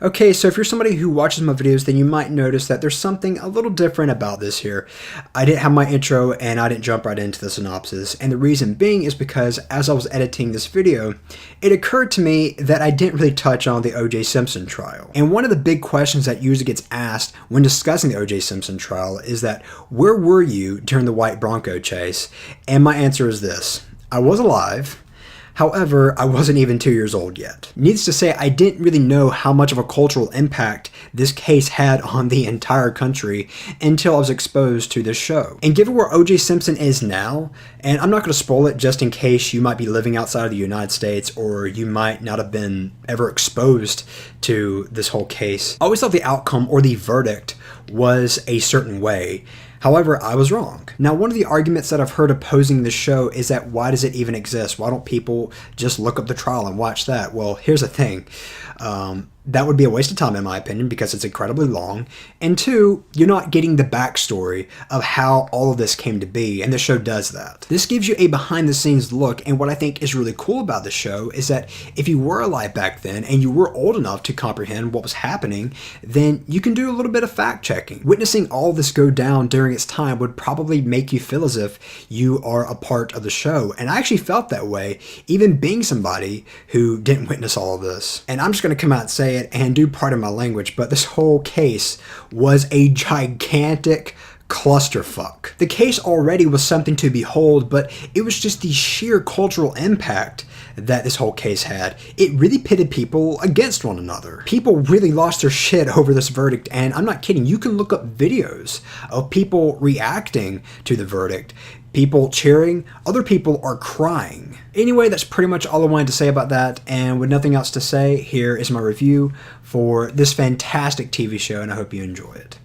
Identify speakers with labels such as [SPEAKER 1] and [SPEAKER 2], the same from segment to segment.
[SPEAKER 1] Okay, so if you're somebody who watches my videos, then you might notice that there's something a little different about this here. I didn't have my intro and I didn't jump right into the synopsis, and the reason being is because as I was editing this video, it occurred to me that I didn't really touch on the O.J. Simpson trial. And one of the big questions that usually gets asked when discussing the O.J. Simpson trial is that, where were you during the white Bronco chase? And my answer is this: I was alive. However, I wasn't even 2 years old yet. Needless to say, I didn't really know how much of a cultural impact this case had on the entire country until I was exposed to this show. And given where O.J. Simpson is now, and I'm not going to spoil it just in case you might be living outside of the United States or you might not have been ever exposed to this whole case, I always thought the outcome or the verdict was a certain way. However, I was wrong. Now, one of the arguments that I've heard opposing this show is that why does it even exist? Why don't people just look up the trial and watch that? Well, here's the thing. That would be a waste of time in my opinion because it's incredibly long. And two, you're not getting the backstory of how all of this came to be, and the show does that. This gives you a behind the scenes look, and what I think is really cool about the show is that if you were alive back then and you were old enough to comprehend what was happening, then you can do a little bit of fact checking. Witnessing all this go down during its time would probably make you feel as if you are a part of the show, and I actually felt that way, even being somebody who didn't witness all of this. And I'm just going to come out and say it, and do pardon my language, but this whole case was a gigantic clusterfuck. The case already was something to behold, but it was just the sheer cultural impact that this whole case had. It really pitted people against one another. People really lost their shit over this verdict, and I'm not kidding. You can look up videos of people reacting to the verdict. People cheering, other people are crying. Anyway, that's pretty much all I wanted to say about that, and with nothing else to say, here is my review for this fantastic TV show, and I hope you enjoy it.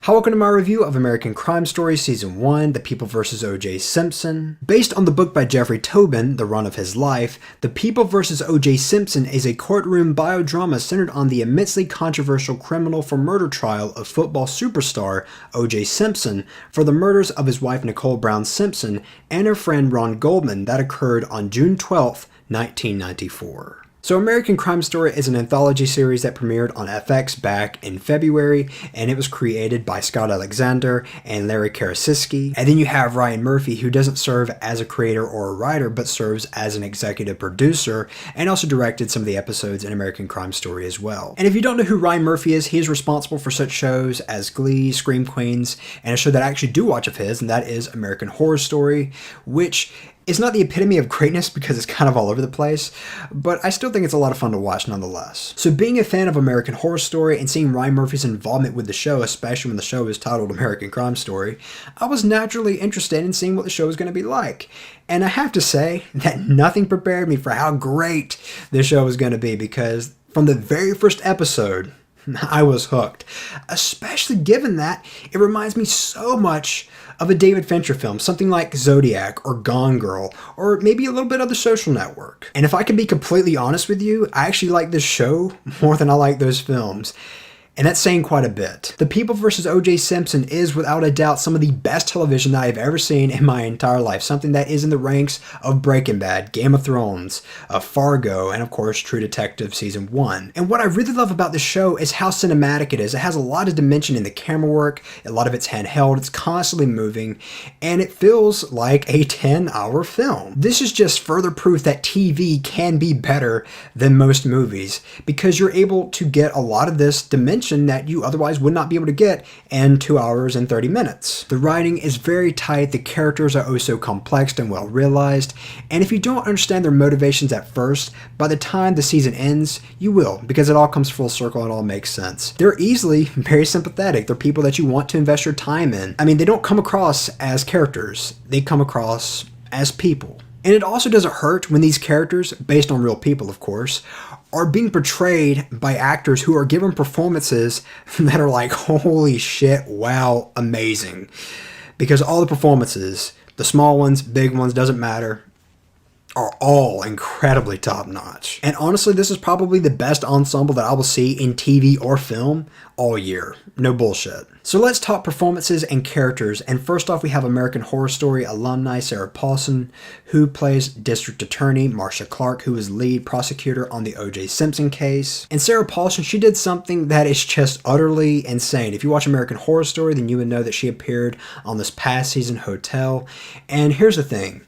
[SPEAKER 1] Hi, welcome to my review of American Crime Story Season 1, The People vs. O.J. Simpson. Based on the book by Jeffrey Tobin, The Run of His Life, The People vs. O.J. Simpson is a courtroom biodrama centered on the immensely controversial criminal for murder trial of football superstar O.J. Simpson for the murders of his wife Nicole Brown Simpson and her friend Ron Goldman that occurred on June 12, 1994. So American Crime Story is an anthology series that premiered on FX back in February, and it was created by Scott Alexander and Larry Karasiski. And then you have Ryan Murphy, who doesn't serve as a creator or a writer, but serves as an executive producer, and also directed some of the episodes in American Crime Story as well. And if you don't know who Ryan Murphy is, he is responsible for such shows as Glee, Scream Queens, and a show that I actually do watch of his, and that is American Horror Story, which it's not the epitome of greatness because it's kind of all over the place, but I still think it's a lot of fun to watch nonetheless. So being a fan of American Horror Story and seeing Ryan Murphy's involvement with the show, especially when the show is titled American Crime Story, I was naturally interested in seeing what the show was going to be like. And I have to say that nothing prepared me for how great this show was going to be, because from the very first episode, I was hooked, especially given that it reminds me so much of a David Fincher film, something like Zodiac or Gone Girl, or maybe a little bit of The Social Network. And if I can be completely honest with you, I actually like this show more than I like those films. And that's saying quite a bit. The People vs. O.J. Simpson is without a doubt some of the best television that I've ever seen in my entire life. Something that is in the ranks of Breaking Bad, Game of Thrones, Fargo, and of course True Detective Season 1. And what I really love about this show is how cinematic it is. It has a lot of dimension in the camera work, a lot of it's handheld, it's constantly moving, and it feels like a 10-hour film. This is just further proof that TV can be better than most movies, because you're able to get a lot of this dimension that you otherwise would not be able to get in 2 hours and 30 minutes. The writing is very tight, the characters are oh so complex and well realized, and if you don't understand their motivations at first, by the time the season ends, you will, because it all comes full circle and it all makes sense. They're easily very sympathetic. They're people that you want to invest your time in. I mean, they don't come across as characters, they come across as people. And it also doesn't hurt when these characters, based on real people of course, are being portrayed by actors who are given performances that are like, holy shit, wow, amazing. Because all the performances, the small ones, big ones, doesn't matter, are all incredibly top notch. And honestly, this is probably the best ensemble that I will see in TV or film all year. No bullshit. So let's talk performances and characters. And first off, we have American Horror Story alumni Sarah Paulson, who plays District Attorney Marcia Clark, who is lead prosecutor on the O.J. Simpson case. And Sarah Paulson, she did something that is just utterly insane. If you watch American Horror Story, then you would know that she appeared on this past season Hotel. And here's the thing.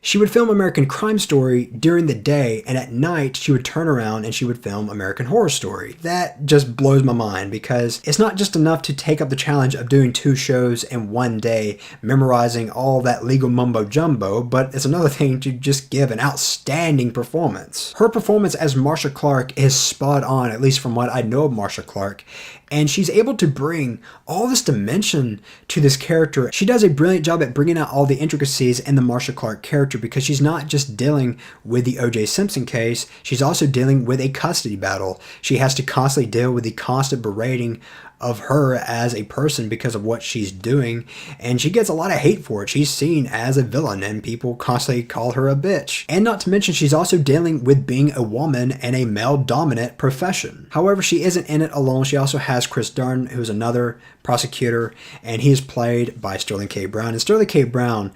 [SPEAKER 1] She would film American Crime Story during the day, and at night she would turn around and she would film American Horror Story. That just blows my mind, because it's not just enough to take up the challenge of doing 2 shows in one day, memorizing all that legal mumbo jumbo, but it's another thing to just give an outstanding performance. Her performance as Marcia Clark is spot on, at least from what I know of Marcia Clark, and she's able to bring all this dimension to this character. She does a brilliant job at bringing out all the intricacies in the Marcia Clark character, because she's not just dealing with the O.J. Simpson case, she's also dealing with a custody battle. She has to constantly deal with the constant berating of her as a person because of what she's doing, and she gets a lot of hate for it. She's seen as a villain, and people constantly call her a bitch. And not to mention, she's also dealing with being a woman in a male-dominant profession. However, she isn't in it alone. She also has Chris Darden, who's another prosecutor, and he is played by Sterling K. Brown. And Sterling K. Brown,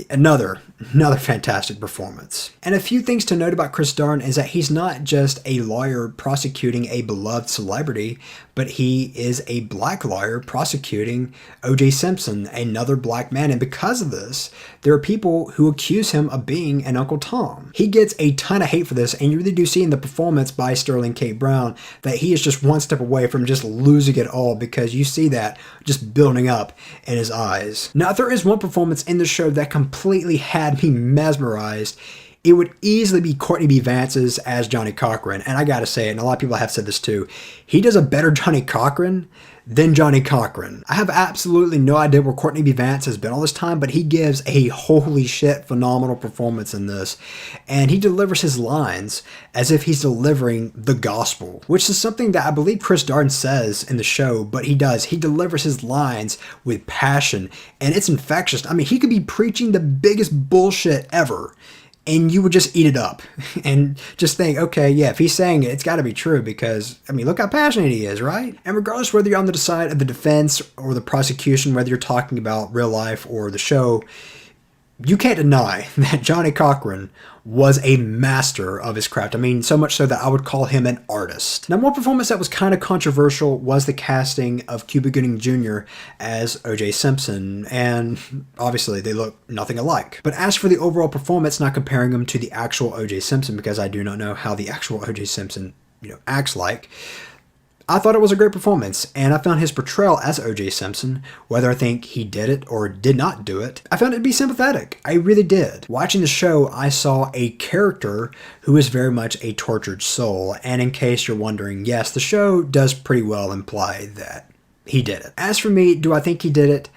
[SPEAKER 1] another fantastic performance. And a few things to note about Chris Darden is that he's not just a lawyer prosecuting a beloved celebrity, but he is a black lawyer prosecuting O.J. Simpson, another black man. And because of this, there are people who accuse him of being an Uncle Tom. He gets a ton of hate for this, and you really do see in the performance by Sterling K. Brown that he is just one step away from just losing it all, because you see that just building up in his eyes. Now, if there is one performance in the show that completely had me mesmerized, it would easily be Courtney B. Vance's as Johnny Cochran. And I gotta say it, and a lot of people have said this too, he does a better Johnny Cochran than Johnny Cochran. I have absolutely no idea where Courtney B. Vance has been all this time, but he gives a holy shit phenomenal performance in this. And he delivers his lines as if he's delivering the gospel, which is something that I believe Chris Darden says in the show, but he does. He delivers his lines with passion, and it's infectious. I mean, he could be preaching the biggest bullshit ever, and you would just eat it up and just think, okay, yeah, if he's saying it, it's got to be true, because, I mean, look how passionate he is, right? And regardless whether you're on the side of the defense or the prosecution, whether you're talking about real life or the show, you can't deny that Johnny Cochran was a master of his craft. I mean, so much so that I would call him an artist. Now, one performance that was kind of controversial was the casting of Cuba Gooding Jr. as O.J. Simpson, and obviously they look nothing alike. But as for the overall performance, not comparing him to the actual O.J. Simpson, because I do not know how the actual O.J. Simpson, acts like, I thought it was a great performance, and I found his portrayal as O.J. Simpson, whether I think he did it or did not do it, I found it to be sympathetic. I really did. Watching the show, I saw a character who is very much a tortured soul, and in case you're wondering, yes, the show does pretty well imply that he did it. As for me, do I think he did it?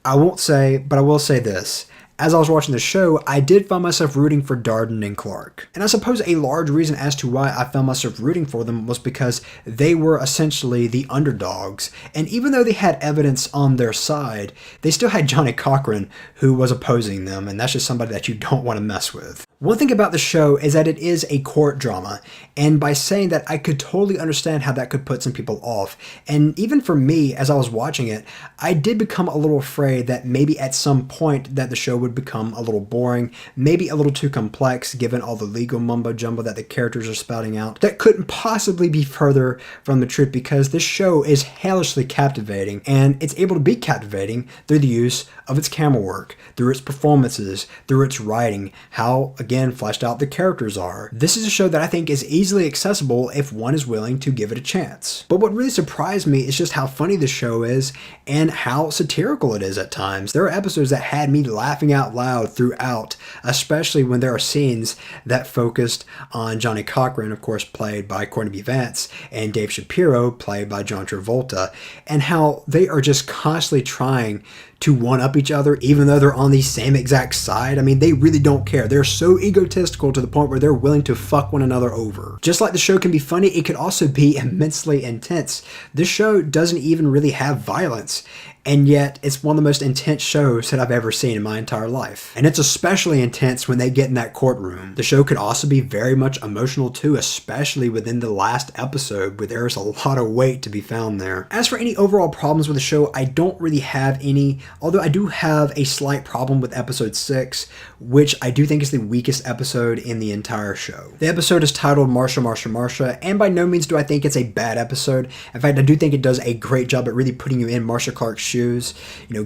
[SPEAKER 1] I won't say, but I will say this. As I was watching the show, I did find myself rooting for Darden and Clark. And I suppose a large reason as to why I found myself rooting for them was because they were essentially the underdogs. And even though they had evidence on their side, they still had Johnny Cochran who was opposing them, and that's just somebody that you don't want to mess with. One thing about the show is that it is a court drama, and by saying that, I could totally understand how that could put some people off. And even for me, as I was watching it, I did become a little afraid that maybe at some point that the show would become a little boring, maybe a little too complex given all the legal mumbo jumbo that the characters are spouting out. That couldn't possibly be further from the truth, because this show is hellishly captivating, and it's able to be captivating through the use of its camera work, through its performances, through its writing, how, again, fleshed out the characters are. This is a show that I think is easily accessible if one is willing to give it a chance. But what really surprised me is just how funny the show is and how satirical it is at times. There are episodes that had me laughing out loud throughout, especially when there are scenes that focused on Johnny Cochran, of course played by Courtney B. Vance, and Dave Shapiro, played by John Travolta, and how they are just constantly trying to one-up each other, even though they're on the same exact side. I mean, they really don't care. They're so egotistical to the point where they're willing to fuck one another over. Just like the show can be funny, it can also be immensely intense. This show doesn't even really have violence, and yet it's one of the most intense shows that I've ever seen in my entire life. And it's especially intense when they get in that courtroom. The show could also be very much emotional too, especially within the last episode, where there's a lot of weight to be found there. As for any overall problems with the show, I don't really have any, although I do have a slight problem with episode 6, which I do think is the weakest episode in the entire show. The episode is titled Marsha, Marsha, Marsha, and by no means do I think it's a bad episode. In fact, I do think it does a great job at really putting you in Marsha Clark's shoes,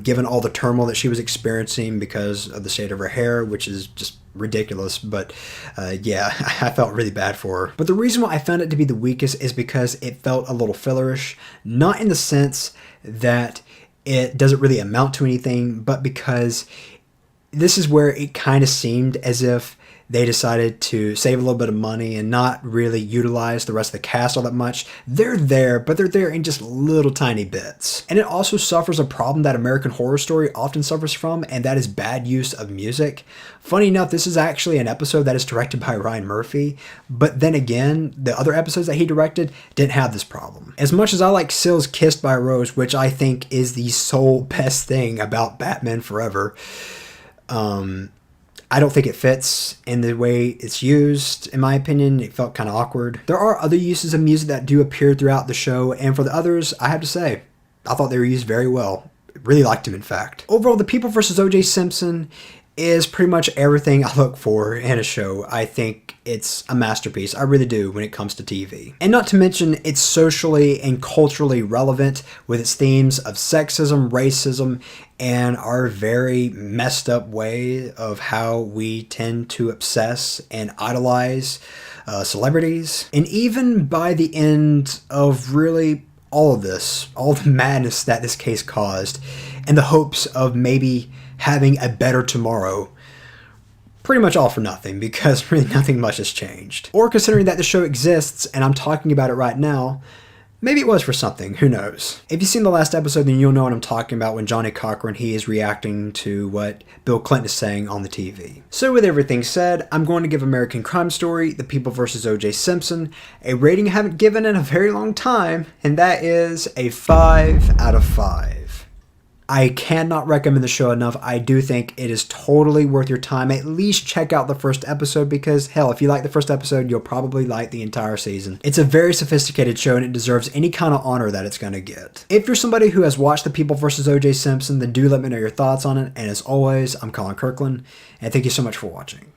[SPEAKER 1] given all the turmoil that she was experiencing because of the state of her hair, which is just ridiculous. But yeah, I felt really bad for her. But the reason why I found it to be the weakest is because it felt a little fillerish, not in the sense that it doesn't really amount to anything, but because this is where it kind of seemed as if they decided to save a little bit of money and not really utilize the rest of the cast all that much. They're there, but they're there in just little tiny bits. And it also suffers a problem that American Horror Story often suffers from, and that is bad use of music. Funny enough, this is actually an episode that is directed by Ryan Murphy, but then again, the other episodes that he directed didn't have this problem. As much as I like Sill's Kissed by a Rose, which I think is the sole best thing about Batman Forever, I don't think it fits in the way it's used. In my opinion, it felt kind of awkward. There are other uses of music that do appear throughout the show, and for the others, I have to say, I thought they were used very well. Really liked them, in fact. Overall, The People vs. O.J. Simpson is pretty much everything I look for in a show. I think it's a masterpiece. I really do when it comes to TV. And not to mention, it's socially and culturally relevant with its themes of sexism, racism, and our very messed up way of how we tend to obsess and idolize celebrities. And even by the end of really all of this, all the madness that this case caused, and the hopes of maybe having a better tomorrow, pretty much all for nothing, because really nothing much has changed. Or considering that the show exists and I'm talking about it right now, maybe it was for something, who knows. If you've seen the last episode, then you'll know what I'm talking about when Johnny Cochran, he is reacting to what Bill Clinton is saying on the TV. So with everything said, I'm going to give American Crime Story, The People vs. O.J. Simpson, a rating I haven't given in a very long time, and that is a 5 out of 5. I cannot recommend the show enough. I do think it is totally worth your time. At least check out the first episode, because hell, if you like the first episode, you'll probably like the entire season. It's a very sophisticated show, and it deserves any kind of honor that it's going to get. If you're somebody who has watched The People vs. O.J. Simpson, then do let me know your thoughts on it. And as always, I'm Colin Kirkland, and thank you so much for watching.